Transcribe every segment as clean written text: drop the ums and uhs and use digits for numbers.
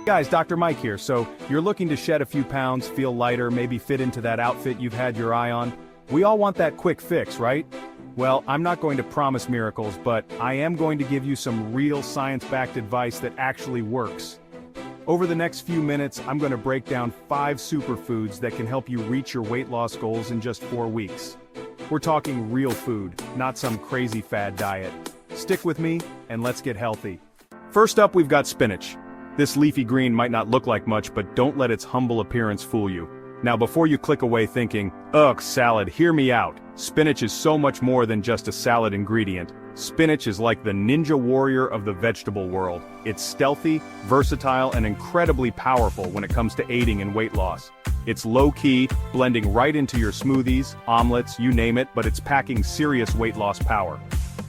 Guys, Dr. Mike here. So, you're looking to shed a few pounds, feel lighter, maybe fit into that outfit you've had your eye on? We all want that quick fix, right? Well, I'm not going to promise miracles, but I am going to give you some real science-backed advice that actually works. Over the next few minutes, I'm going to break down 5 superfoods that can help you reach your weight loss goals in just 4 weeks. We're talking real food, not some crazy fad diet. Stick with me, and let's get healthy. First up, we've got spinach. This leafy green might not look like much, but don't let its humble appearance fool you. Now before you click away thinking, ugh, salad, hear me out. Spinach is so much more than just a salad ingredient. Spinach is like the ninja warrior of the vegetable world. It's stealthy, versatile, and incredibly powerful when it comes to aiding in weight loss. It's low-key, blending right into your smoothies, omelets, you name it, but it's packing serious weight loss power.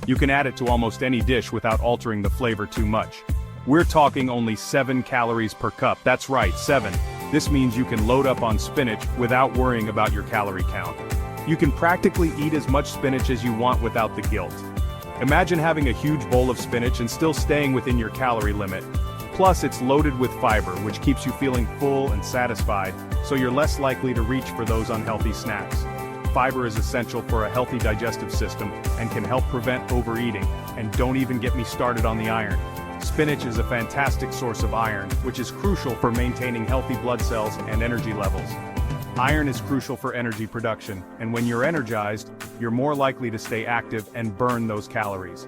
You can add it to almost any dish without altering the flavor too much. We're talking only 7 calories per cup. That's right, 7. This means you can load up on spinach without worrying about your calorie count. You can practically eat as much spinach as you want without the guilt. Imagine having a huge bowl of spinach and still staying within your calorie limit. Plus, it's loaded with fiber, which keeps you feeling full and satisfied, so you're less likely to reach for those unhealthy snacks. Fiber is essential for a healthy digestive system and can help prevent overeating. And don't even get me started on the iron. Spinach is a fantastic source of iron, which is crucial for maintaining healthy blood cells and energy levels. Iron is crucial for energy production, and when you're energized, you're more likely to stay active and burn those calories.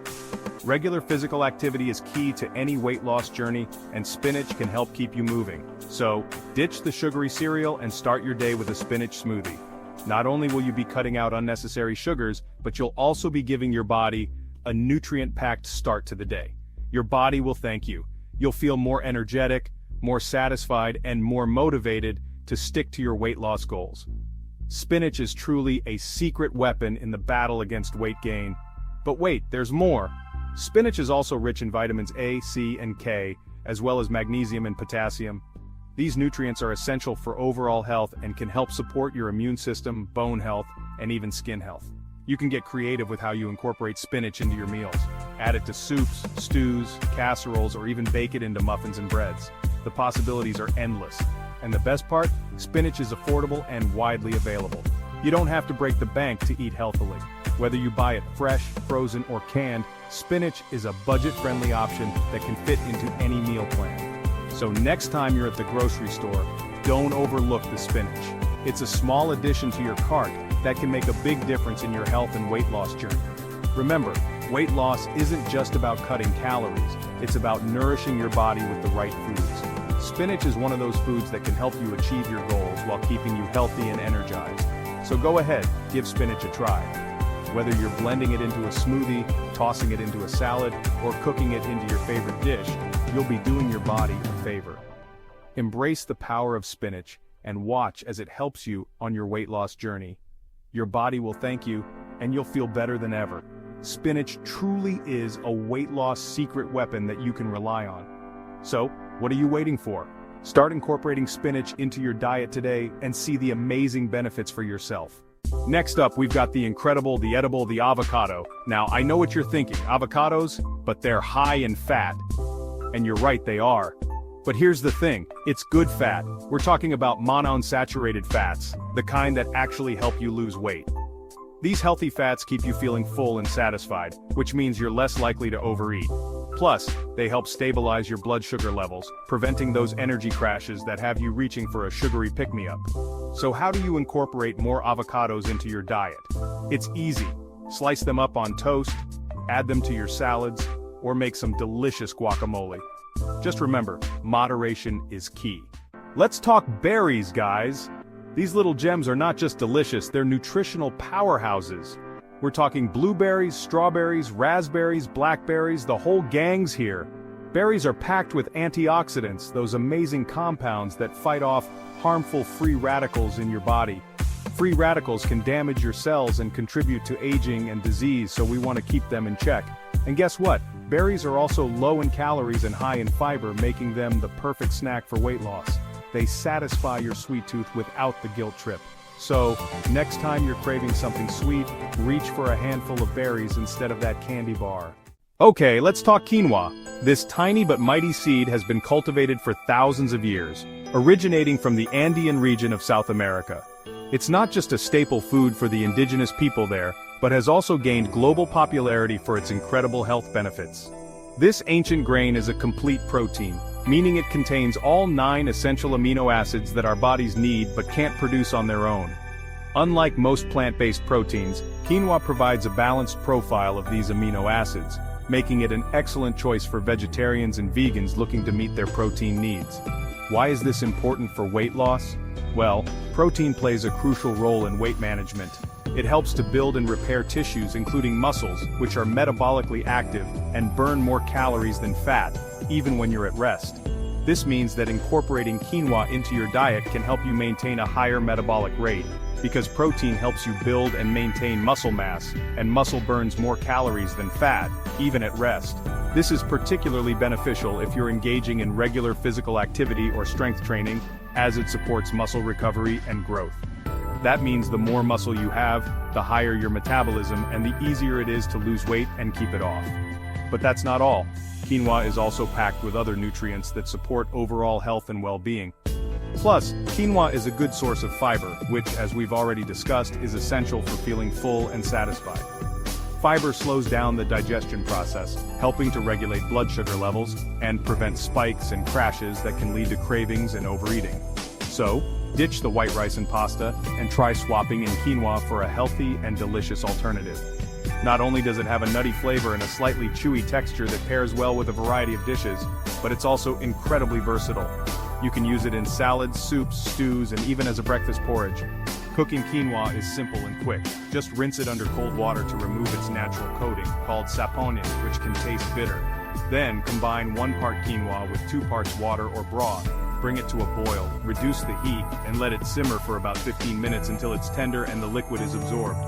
Regular physical activity is key to any weight loss journey, and spinach can help keep you moving. So, ditch the sugary cereal and start your day with a spinach smoothie. Not only will you be cutting out unnecessary sugars, but you'll also be giving your body a nutrient-packed start to the day. Your body will thank you. You'll feel more energetic, more satisfied, and more motivated to stick to your weight loss goals. Spinach is truly a secret weapon in the battle against weight gain. But wait, there's more. Spinach is also rich in vitamins A, C, and K, as well as magnesium and potassium. These nutrients are essential for overall health and can help support your immune system, bone health, and even skin health. You can get creative with how you incorporate spinach into your meals. Add it to soups, stews, casseroles, or even bake it into muffins and breads. The possibilities are endless. And the best part? Spinach is affordable and widely available. You don't have to break the bank to eat healthily. Whether you buy it fresh, frozen, or canned, spinach is a budget-friendly option that can fit into any meal plan. So next time you're at the grocery store, don't overlook the spinach. It's a small addition to your cart that can make a big difference in your health and weight loss journey. Remember, weight loss isn't just about cutting calories, it's about nourishing your body with the right foods. Spinach is one of those foods that can help you achieve your goals while keeping you healthy and energized. So go ahead, give spinach a try. Whether you're blending it into a smoothie, tossing it into a salad, or cooking it into your favorite dish, you'll be doing your body a favor. Embrace the power of spinach and watch as it helps you on your weight loss journey. Your body will thank you, and you'll feel better than ever. Spinach truly is a weight loss secret weapon that you can rely on. So, what are you waiting for? Start incorporating spinach into your diet today and see the amazing benefits for yourself. Next up, we've got the incredible, the edible, the avocado. Now, I know what you're thinking, avocados, but they're high in fat. And you're right, they are. But here's the thing, it's good fat. We're talking about monounsaturated fats, the kind that actually help you lose weight. These healthy fats keep you feeling full and satisfied, which means you're less likely to overeat. Plus, they help stabilize your blood sugar levels, preventing those energy crashes that have you reaching for a sugary pick-me-up. So how do you incorporate more avocados into your diet? It's easy. Slice them up on toast, add them to your salads, or make some delicious guacamole. Just remember, moderation is key. Let's talk berries, guys. These little gems are not just delicious, they're nutritional powerhouses. We're talking blueberries, strawberries, raspberries, blackberries, the whole gang's here. Berries are packed with antioxidants, those amazing compounds that fight off harmful free radicals in your body. Free radicals can damage your cells and contribute to aging and disease, so we want to keep them in check. And guess what? Berries are also low in calories and high in fiber, making them the perfect snack for weight loss. They satisfy your sweet tooth without the guilt trip. So, next time you're craving something sweet, reach for a handful of berries instead of that candy bar. Okay, let's talk quinoa. This tiny but mighty seed has been cultivated for thousands of years, originating from the Andean region of South America. It's not just a staple food for the indigenous people there, but has also gained global popularity for its incredible health benefits. This ancient grain is a complete protein, meaning it contains all 9 essential amino acids that our bodies need but can't produce on their own. Unlike most plant-based proteins, quinoa provides a balanced profile of these amino acids, making it an excellent choice for vegetarians and vegans looking to meet their protein needs. Why is this important for weight loss? Well, protein plays a crucial role in weight management. It helps to build and repair tissues including muscles, which are metabolically active and burn more calories than fat, even when you're at rest. This means that incorporating quinoa into your diet can help you maintain a higher metabolic rate, because protein helps you build and maintain muscle mass, and muscle burns more calories than fat, even at rest. This is particularly beneficial if you're engaging in regular physical activity or strength training, as it supports muscle recovery and growth. That means the more muscle you have, the higher your metabolism and the easier it is to lose weight and keep it off. But that's not all. Quinoa is also packed with other nutrients that support overall health and well-being. Plus, quinoa is a good source of fiber, which, as we've already discussed, is essential for feeling full and satisfied. Fiber slows down the digestion process, helping to regulate blood sugar levels and prevent spikes and crashes that can lead to cravings and overeating. So, ditch the white rice and pasta and try swapping in quinoa for a healthy and delicious alternative. Not only does it have a nutty flavor and a slightly chewy texture that pairs well with a variety of dishes, but it's also incredibly versatile. You can use it in salads, soups, stews, and even as a breakfast porridge. Cooking quinoa is simple and quick. Just rinse it under cold water to remove its natural coating, called saponin, which can taste bitter. Then, combine 1 part quinoa with 2 parts water or broth. Bring it to a boil, reduce the heat, and let it simmer for about 15 minutes until it's tender and the liquid is absorbed.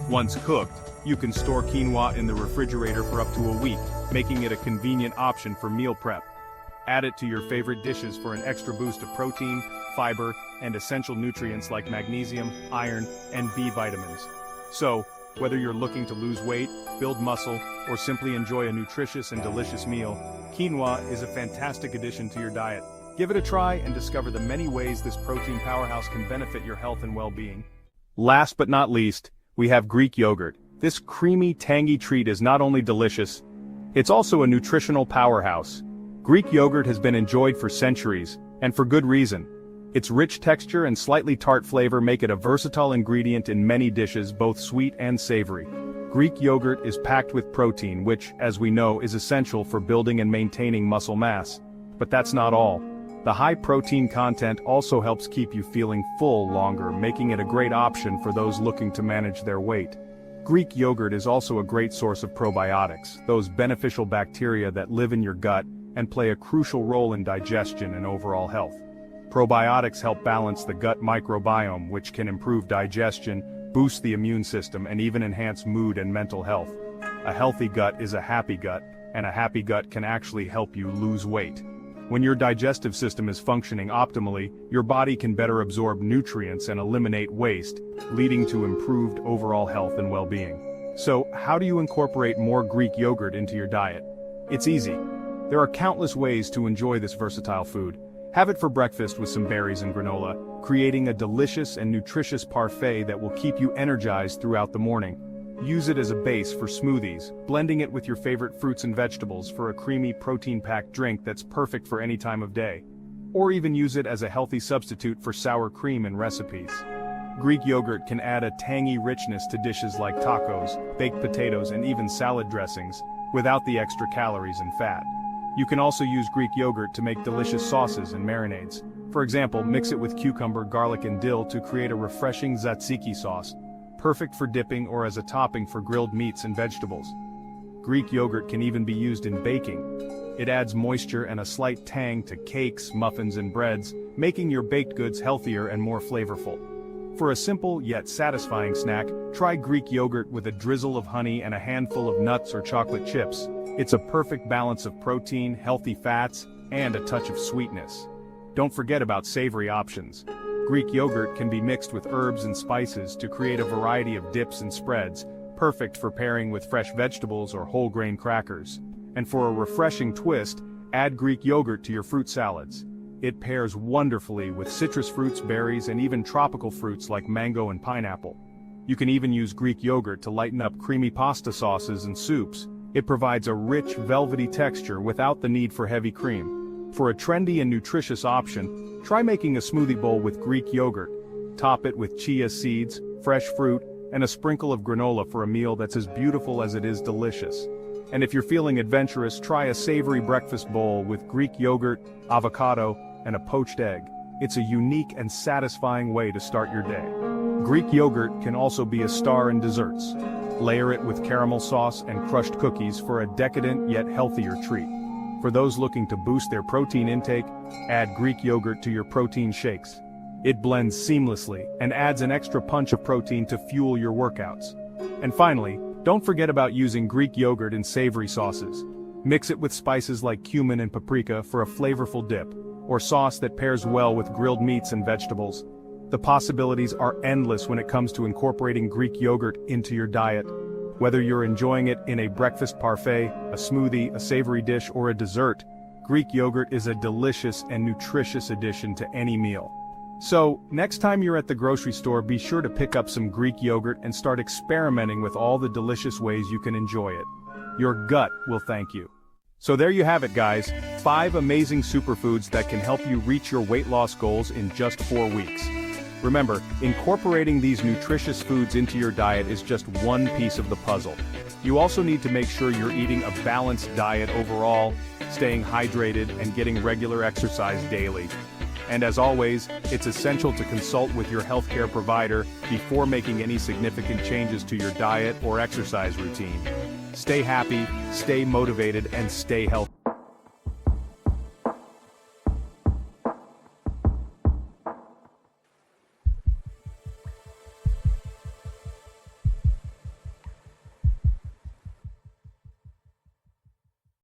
Once cooked, you can store quinoa in the refrigerator for up to a week, making it a convenient option for meal prep. Add it to your favorite dishes for an extra boost of protein, fiber, and essential nutrients like magnesium, iron, and B vitamins. So, whether you're looking to lose weight, build muscle, or simply enjoy a nutritious and delicious meal, quinoa is a fantastic addition to your diet. Give it a try and discover the many ways this protein powerhouse can benefit your health and well-being. Last but not least, we have Greek yogurt. This creamy, tangy treat is not only delicious, it's also a nutritional powerhouse. Greek yogurt has been enjoyed for centuries, and for good reason. Its rich texture and slightly tart flavor make it a versatile ingredient in many dishes, both sweet and savory. Greek yogurt is packed with protein, which, as we know, is essential for building and maintaining muscle mass. But that's not all. The high protein content also helps keep you feeling full longer, making it a great option for those looking to manage their weight. Greek yogurt is also a great source of probiotics, those beneficial bacteria that live in your gut and play a crucial role in digestion and overall health. Probiotics help balance the gut microbiome, which can improve digestion, boost the immune system, and even enhance mood and mental health. A healthy gut is a happy gut, and a happy gut can actually help you lose weight. When your digestive system is functioning optimally, your body can better absorb nutrients and eliminate waste, leading to improved overall health and well-being. So, how do you incorporate more Greek yogurt into your diet? It's easy. There are countless ways to enjoy this versatile food. Have it for breakfast with some berries and granola, creating a delicious and nutritious parfait that will keep you energized throughout the morning. Use it as a base for smoothies, blending it with your favorite fruits and vegetables for a creamy, protein-packed drink that's perfect for any time of day. Or even use it as a healthy substitute for sour cream in recipes. Greek yogurt can add a tangy richness to dishes like tacos, baked potatoes, and even salad dressings, without the extra calories and fat. You can also use Greek yogurt to make delicious sauces and marinades. For example, mix it with cucumber, garlic, and dill to create a refreshing tzatziki sauce, perfect for dipping or as a topping for grilled meats and vegetables. Greek yogurt can even be used in baking. It adds moisture and a slight tang to cakes, muffins, and breads, making your baked goods healthier and more flavorful. For a simple yet satisfying snack, try Greek yogurt with a drizzle of honey and a handful of nuts or chocolate chips. It's a perfect balance of protein, healthy fats, and a touch of sweetness. Don't forget about savory options. Greek yogurt can be mixed with herbs and spices to create a variety of dips and spreads, perfect for pairing with fresh vegetables or whole grain crackers. And for a refreshing twist, add Greek yogurt to your fruit salads. It pairs wonderfully with citrus fruits, berries, and even tropical fruits like mango and pineapple. You can even use Greek yogurt to lighten up creamy pasta sauces and soups. It provides a rich, velvety texture without the need for heavy cream. For a trendy and nutritious option, try making a smoothie bowl with Greek yogurt. Top it with chia seeds, fresh fruit, and a sprinkle of granola for a meal that's as beautiful as it is delicious. And if you're feeling adventurous, try a savory breakfast bowl with Greek yogurt, avocado, and a poached egg. It's a unique and satisfying way to start your day. Greek yogurt can also be a star in desserts. Layer it with caramel sauce and crushed cookies for a decadent yet healthier treat. For those looking to boost their protein intake, add Greek yogurt to your protein shakes. It blends seamlessly and adds an extra punch of protein to fuel your workouts. And finally, don't forget about using Greek yogurt in savory sauces. Mix it with spices like cumin and paprika for a flavorful dip, or sauce that pairs well with grilled meats and vegetables. The possibilities are endless when it comes to incorporating Greek yogurt into your diet. Whether you're enjoying it in a breakfast parfait, a smoothie, a savory dish, or a dessert, Greek yogurt is a delicious and nutritious addition to any meal. So, next time you're at the grocery store, be sure to pick up some Greek yogurt and start experimenting with all the delicious ways you can enjoy it. Your gut will thank you. So there you have it, guys. 5 amazing superfoods that can help you reach your weight loss goals in just 4 weeks. Remember, incorporating these nutritious foods into your diet is just one piece of the puzzle. You also need to make sure you're eating a balanced diet overall, staying hydrated, and getting regular exercise daily. And as always, it's essential to consult with your healthcare provider before making any significant changes to your diet or exercise routine. Stay happy, stay motivated, and stay healthy.